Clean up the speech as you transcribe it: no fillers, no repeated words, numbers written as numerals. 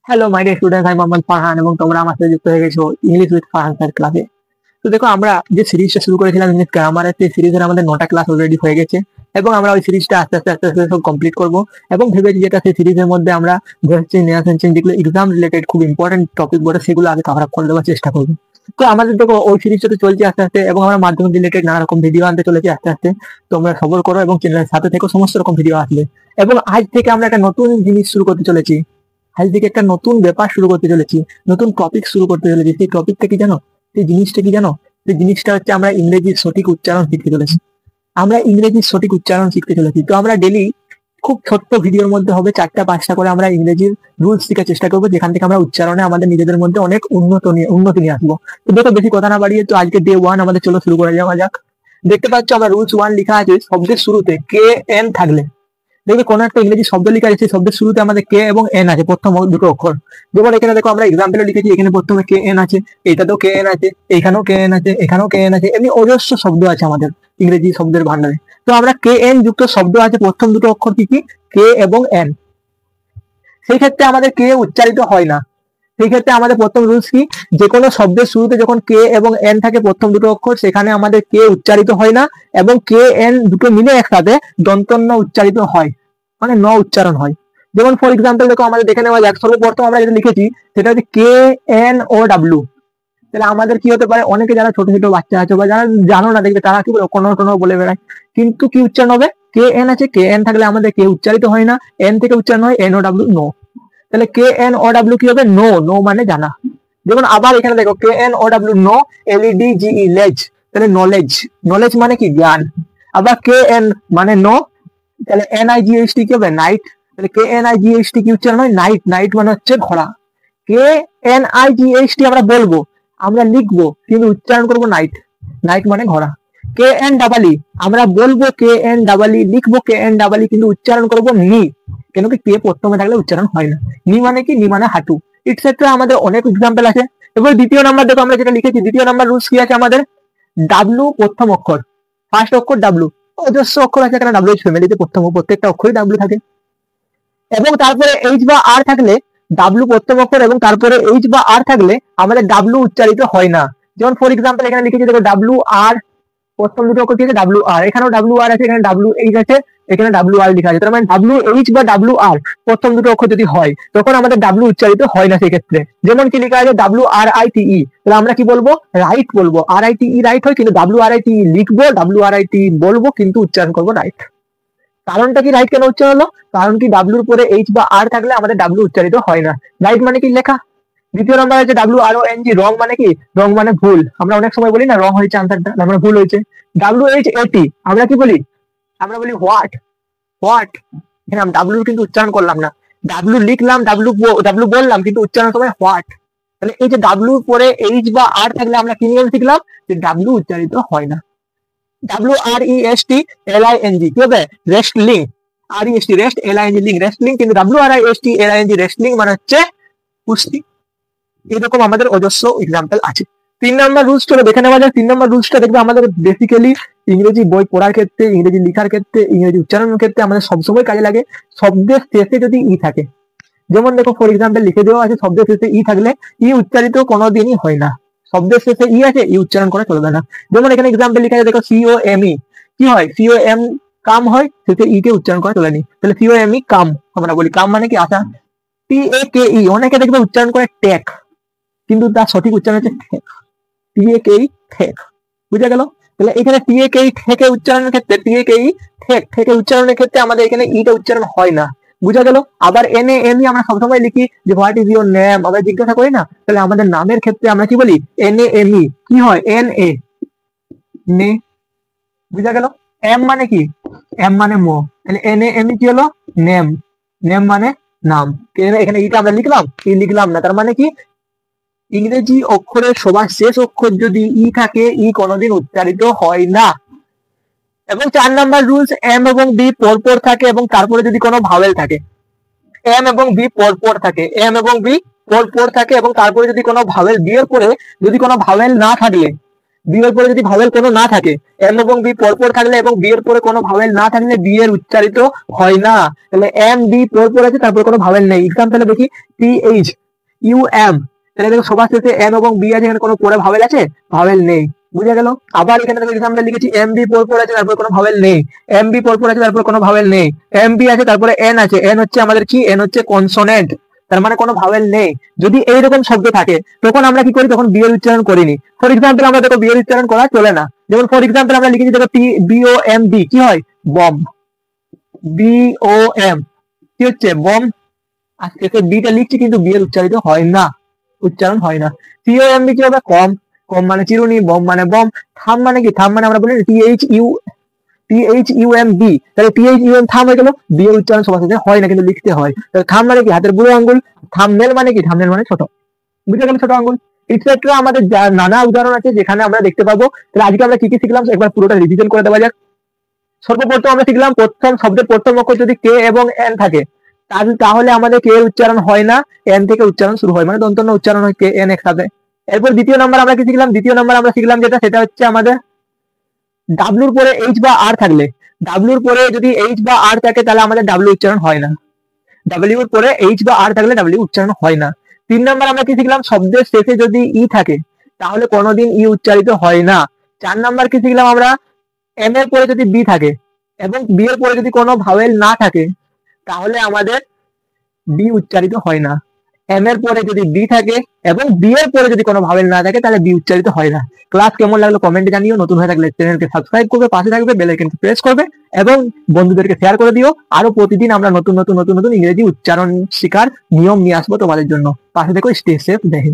Hello my dear students, আমি মোহাম্মদ ফারহান এবং তোমরা আমার সাথে যুক্ত হয়ে গেছো ইংলিশ উইথ ফারহান স্যার ক্লাসে। তো দেখো, আমরা যে সিরিজটা শুরু করেছিলাম ইংলিশ গ্রামারের, সেই সিরিজের আমাদের 9টা ক্লাস অলরেডি হয়ে গেছে এবং আমরা ওই সিরিজটা আস্তে আস্তে আস্তে আস্তে সব কমপ্লিট করবো এবং ভেবেছি যেটা সেই সিরিজের মধ্যে আমরা ভয়েস চেঞ্জ, নেশন চেঞ্জ, যেগুলো এক্সাম রিলেটেড খুব ইম্পর্টেন্ট টপিক বলে সেগুলো আগে কভার আপ করে দেওয়ার চেষ্টা করবো। তো আমাদের দেখো ওই সিরিজটা তো চলছে আস্তে আস্তে এবং আমরা মাধ্যমিক রিলেটেড নানা রকম ভিডিও আনতে চলেছি আস্তে আস্তে। তোমরা সবর করো এবং চ্যানেলের সাথে থেকে সমস্ত রকম ভিডিও আসবে। এবং আজ থেকে আমরা একটা নতুন জিনিস শুরু করতে চলেছি, আজ থেকে একটা নতুন ব্যাপার শুরু করতে চলেছি, নতুন টপিক শুরু করতে চলেছি। সেই টপিকটা কি জানো? সেই জিনিসটা কি জানো? সেই জিনিসটা হচ্ছে আমরা ইংরেজির সঠিক উচ্চারণ শিখতে চলেছি। আমরা ইংরেজির সঠিক উচ্চারণ শিখতে চলেছি। তো আমরা ডেলি খুব ছোট্ট ভিডিওর মধ্যে হবে 4টা-5টা করে আমরা ইংরেজির রুলস শেখার চেষ্টা করবো, যেখান থেকে আমরা উচ্চারণে আমাদের নিজেদের মধ্যে অনেক উন্নতি নিয়ে আসবো। তো দেখো, বেশি কথা না বাড়িয়ে তো আজকে ডে 1 আমাদের চলো শুরু করে যাওয়া যাক। দেখতে পাচ্ছ আমরা রুলস 1 লেখা আছে শব্দের শুরুতে কে এন থাকলে। দেখবে কোন একটা ইংরেজি শব্দ লেখা আছে, সেই শব্দের শুরুতে আমাদের কে এবং এন আছে, প্রথম দুটো অক্ষর। যেমন এখানে দেখো আমরা এক্সাম্পলে লিখেছি, এখানে প্রথমে কে এন আছে, এটাতেও কে এন আছে, এখানেও কে এন আছে, এখানেও কে এন আছে, এমনি অজস্র শব্দ আছে আমাদের ইংরেজি শব্দের ভান্ডারে। তো আমরা কে এন যুক্ত শব্দ আছে, প্রথম দুটো অক্ষর কি কি? কে এবং এন। সেই ক্ষেত্রে আমাদের কে উচ্চারিত হয় না। সেই ক্ষেত্রে আমাদের প্রথম রুলস কি, যে কোনো শব্দের শুরুতে যখন কে এবং এন থাকে, প্রথম দুটো অক্ষর, সেখানে আমাদের কে উচ্চারিত হয় না এবং কে এন দুটো মিলে একসাথে দন্তন্য উচ্চারিত হয়, মানে ন উচ্চারণ হয়। যেমন ফর এক্সাম্পল দেখো, আমাদের দেখে নেওয়া যাক। সর্বপ্রথম আমরা যেটা লিখেছি সেটা হচ্ছে কে এন ও ডাব্লিউ। তাহলে আমাদের কি হতে পারে, অনেকে যারা ছোট ছোট বাচ্চা আছে বা যারা জানো না, দেখবে তারা কি বলে কোনো কোনো বলে বেড়ায়, কিন্তু কি উচ্চারণ হবে? কে এন আছে, কে এন থাকলে আমাদের কে উচ্চারিত হয় না, এন থেকে উচ্চারণ হয় এন ও ডাব্লিউ, নো। তাহলে কে এন ও ডাব্লিউ কি হবে? নো। নো মানে জানা। যেমন আবার এখানে দেখো K N O W, know, L E D G E, ledge. তাহলে নলেজ। নলেজ মানে কি? জ্ঞান। আবার কে এন মানে নো, তাহলে N I G H T কি হবে? নাইট। তাহলে K N I G H T কি উচ্চারণ হয়? নাইট। নাইট মানে হচ্ছে ঘোড়া। K N I G H T আমরা বলবো, আমরা লিখবো, কিন্তু উচ্চারণ করবো নাইট। নাইট মানে ঘোড়া। কে এন ডাবালি আমরা বলবো, কে এন ডাবালি লিখবো, কে এন ডাবালি, কিন্তু উচ্চারণ করবো নি। কেন কি? কে প্রথমে থাকলে উচ্চারণ হয় না। নি মানে কি? নি মানে হাঁটু। এটসেট্রা আমাদের অনেক এক্সাম্পল আছে। এবার দ্বিতীয় নাম্বার দেখো, আমরা যেটা লিখেছি দ্বিতীয় নাম্বার রুলস কি আছে আমাদের? ডাব্লু প্রথম অক্ষর, ফার্স্ট অক্ষর ডাব্লু। অজস্র অক্ষর আছে এখানে ডাব্লু ফ্যামিলিতে, প্রত্যেকটা অক্ষরই ডাব্লু থাকে। এবং তারপরে এইচ বা আর থাকলে, ডাব্লু প্রথম অক্ষর এবং তারপরে এইচ বা আর থাকলে আমাদের ডাব্লু উচ্চারিত হয় না। যেমন ফর এক্সাম্পল এখানে লিখেছি দেখো, ডাব্লু আর, প্রথম দুটো অক্ষর কি আছে? ডাব্লু আর। এখানেও ডাব্লু আর আছে, এখানে ডাব্লু এইচ আছে, এখানে ডাব্লু আর লেখা আছে। তার মানে ডাব্লু এইচ বা ডাব্লু আর প্রথম দুটো অক্ষর যদি হয়, তখন আমাদের ডাব্লু উচ্চারিত হয় না সেই ক্ষেত্রে। যেমন কি লেখা আছে? ডাব্লু আর আই টি ই, তাহলে আমরা কি বলবো? রাইট বলবো। আর আই টি ই রাইট হয়, কিন্তু ডাব্লু আর আই টি ই লিখবো, ডাব্লু আর আই টি বলবো, কিন্তু উচ্চারণ করবো রাইট। কারণটা কি রাইট কেন উচ্চারণ হলো? কারণ কি, ডাব্লুর পরে এইচ বা আর থাকলে আমাদের ডাব্লু উচ্চারিত হয় না। রাইট মানে কি? লেখা। দ্বিতীয় নাম্বার আছে ডাব্লু আর ও এন জি, রং মানে কি? রং মানে ভুল। আমরা অনেক সময় বলি না রং হয়েছে আনসারটা, আমরা ভুল হয়েছে। ডাব্লু এইচ এটি আমরা কি বলি? আমরা বলি হোয়াট। হোয়াট, এখানে আমি ডাব্লু কিন্তু উচ্চারণ করলাম না, ডাব্লু লিখলাম, ডাব্লু বললাম, কিন্তু উচ্চারণ সময় হোয়াট। তাহলে এই যে ডাব্লুর পরে এইচ বা আর থাকলে আমরা কি নিয়ম শিখলাম? যে ডাব্লু উচ্চারিত হয় না। W R E S T L I N G কি হবে? Wrestling. R E S T rest, L I N G ling, wrestling. কিন্তু W R I S T L I N G wrestling মানে হচ্ছে কুস্তি। এরকম আমাদের অজস্র example আছে। 3 নম্বর রুলসটা দেখে নেওয়া যায়। 3 নম্বর রুলসটা দেখবে আমাদের বেসিক্যালি ইংরেজি বই পড়ার ক্ষেত্রে, ইংরেজি লেখার ক্ষেত্রে, ইংরেজি উচ্চারণের ক্ষেত্রে আমাদের সবসময় কাজে লাগে। শব্দের শেষে যদি ই থাকে, যেমন দেখো ফর এক্সাম্পল লিখে দেওয়া আছে, শব্দের শেষে ই থাকলে ই উচ্চারিত কোনোদিনই হয় না। শব্দের শেষে ই আছে, ই উচ্চারণ করা চলবে না। যেমন এখানে এক্সাম্পল লিখে আছে দেখো, সিও এম ই কি হয়? সিও এম কাম হয়, শেষে ই কে উচ্চারণ করা চলেনি। তাহলে সিও এম ই কাম আমরা বলি। কাম মানে কি? আসা। টি এ কে ই অনেকে দেখবে উচ্চারণ করে টেক, কিন্তু তার সঠিক উচ্চারণ হচ্ছে ঠেক। টিএকেই ঠেক। বুঝা গেল? তাহলে এখানে টিএকেই ঠেকে উচ্চারণের ক্ষেত্রে, টিএকেই ঠেক ঠেকে উচ্চারণের ক্ষেত্রে আমাদের এখানে ইটা উচ্চারণ হয় না। বুঝা গেল? আবার এন এ এম ই আমরা সবসময় লিখি যে হোয়াট ইজ ইউর নেম, আবার জিজ্ঞাসা করি না, তাহলে আমাদের নামের ক্ষেত্রে আমরা কি বলি? এন এ এম ই কি হয়? এন এ নে। বুঝা গেল? এম মানে কি? এম মানে মো। তাহলে এন এ এম ই কি হলো? নেম। নেম মানে নাম। এখানে ইটা আমরা লিখলাম, ই লিখলাম না। তার মানে কি, ইংরেজি অক্ষরের সবার শেষ অক্ষর যদি ই থাকে, ই কোনোদিন উচ্চারিত হয় না। এবং 4 নাম্বার রুলস, এম এবং বি পরপর থাকে এবং তারপরে যদি কোনো ভাওয়েল থাকে, এম এবং বি পরপর থাকে, এম এবং বি পরপর থাকে এবং তারপরে যদি কোনো ভাওয়েল, বি এর পরে যদি কোনো ভাওয়েল না থাকলে, বি এর পরে যদি ভাওয়েল কোনো না থাকে, এম এবং বি পরপর থাকলে এবং বি এর পরে কোনো ভাওয়েল না থাকলে বি এর উচ্চারিত হয় না। তাহলে এম বি পরপর আছে, তারপরে কোনো ভাওয়েল নেই। এক্সাম্পল দেখি টি এইচ ইউ এম, তাহলে দেখো সবার শেষে এম এবং বি আছে, এখানে কোনো পরে ভাওয়েল আছে? ভাওয়েল নেই। বুঝে গেল? আবার এখানে দেখো এক্সাম্পল লিখেছি এম বি পরপর আছে, তারপরে কোনো ভাওয়েল নেই। এম বি পরপর আছে, তারপরে কোনো ভাওয়েল নেই। এম বি আছে, তারপরে এন আছে। এন হচ্ছে আমাদের কি? এন হচ্ছে কনসোনেন্ট, তার মানে কোনো ভাওয়েল নেই। যদি এইরকম শব্দ থাকে তখন আমরা কি করি? তখন বি এর উচ্চারণ করিনি। ফর এক্সাম্পল আমরা দেখো বি এর উচ্চারণ করা চলে না। যেমন ফর এক্সাম্পল আমরা লিখেছি দেখো টি বি ও এম বি, কি হয়? বম। বি ও এম কি হচ্ছে? বম। আজকে বিটা লিখছি কিন্তু বি এর উচ্চারিত হয় না, উচ্চারণ হয় না। সি ও এম বি কি হবে? কম। কম মানে চিরুনি, বম মানে বম। থাম মানে কি? থাম মানে আমরা বলি T H U M B, তাহলে টি এইচ ইউ এম থাম হয়ে গেল। বি এর উচ্চারণ সবার সাথে হয় না, কিন্তু লিখতে হয়। তাহলে থাম মানে কি? হাতের বুড়ো আঙ্গুল। থাম্বনেল মানে কি? থাম্বনেল মানে ছোট। বুঝে গেল? ছোট আঙ্গুল। এটসেট্রা আমাদের নানা উদাহরণ আছে যেখানে আমরা দেখতে পাবো। তাহলে আজকে আমরা কি কি শিখলাম একবার পুরোটা রিভিশন করে দেওয়া যাক। সর্বপ্রথম আমরা শিখলাম প্রথম শব্দের প্রথম অক্ষর যদি কে এবং এন থাকে তাহলে আমাদের কে এর উচ্চারণ হয় না, এন থেকে উচ্চারণ শুরু হয়, মানে দন্তন্য উচ্চারণ হয় কে এন একসাথে। এরপর দ্বিতীয় নাম্বার আমরা কি শিখলাম? দ্বিতীয় নাম্বার আমরা শিখলাম সেটা হচ্ছে আমাদের ডাব্লুর পরে এইচ বা আর থাকলে, ডাব্লুর পরে যদি এইচ বা আর থাকে তাহলে আমাদের ডাব্লু উচ্চারণ হয় না। ডাব্লিউর পরে এইচ বা আর থাকলে ডাব্লিউ উচ্চারণ হয় না। 3 নাম্বার আমরা কি শিখলাম? শব্দের শেষে যদি ই থাকে তাহলে কোনোদিন ই উচ্চারিত হয় না। 4 নাম্বার কি শিখলাম আমরা? এম এর পরে যদি বি থাকে এবং বি এর পরে যদি কোনো ভাওয়েল না থাকে তাহলে আমাদের বি উচ্চারিত হয় না। এম এর পরে যদি বি থাকে এবং বি এর পরে যদি কোনো ভাওয়েল না থাকে তাহলে বি উচ্চারিত হয় না। ক্লাস কেমন লাগলো কমেন্টে জানিও। নতুন হয়ে থাকলে চ্যানেলকে সাবস্ক্রাইব করবে, পাশে থাকবে, বেল আইকনকে প্রেস করবে এবং বন্ধুদেরকে শেয়ার করে দিও। আরো প্রতিদিন আমরা নতুন নতুন নতুন নতুন ইংরেজি উচ্চারণ শেখার নিয়ম নিয়ে আসবো তোমাদের জন্য। পাশে দেখো, স্টে সেফ, দেখে।